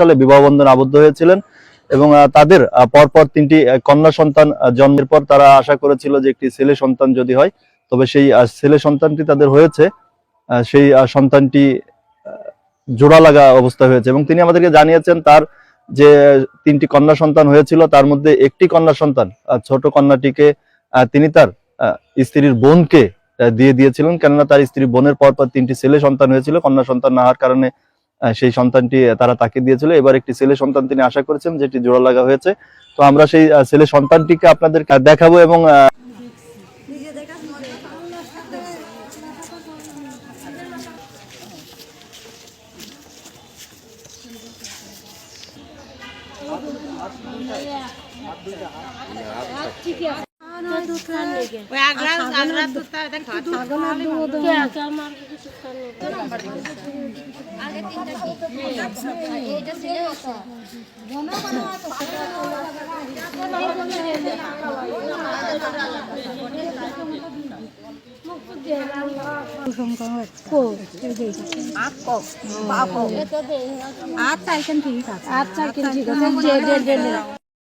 সালে বিবাহ বন্ধনে আবদ্ধ হয়েছিলেন এবং তাদের পরপর 3টি কন্যা সন্তান জন্মের পর তারা আশা করেছিল যে একটি ছেলে সন্তান যদি হয়, তবে সেই ছেলে সন্তানটি তাদের হয়েছে। সেই সন্তানটি জোড়া লাগা অবস্থা হয়েছে এবং তিনি আমাদেরকে জানিয়েছেন তার যে 3টি কন্যা সন্তান হয়েছিল তার মধ্যে একটি কন্যা সন্তান, ছোট কন্যাটিকে তিনি তার স্ত্রীর বোনকে দিয়ে দিয়েছিলেন, কেননা তার স্ত্রী বোনের পরপর 3টি ছেলে সন্তান হয়েছিল। কন্যা সন্তান না হওয়ার কারণে সেই সন্তানটি তারা তাকে দিয়েছিল। এবার একটি ছেলে সন্তান তিনি আশা করেছেন যেটি জোড়া লাগা হয়েছে। তো আমরা সেই ছেলে সন্তানটিকে আপনাদের দেখাবো এবং আচ্ছা, ঠিক আছে।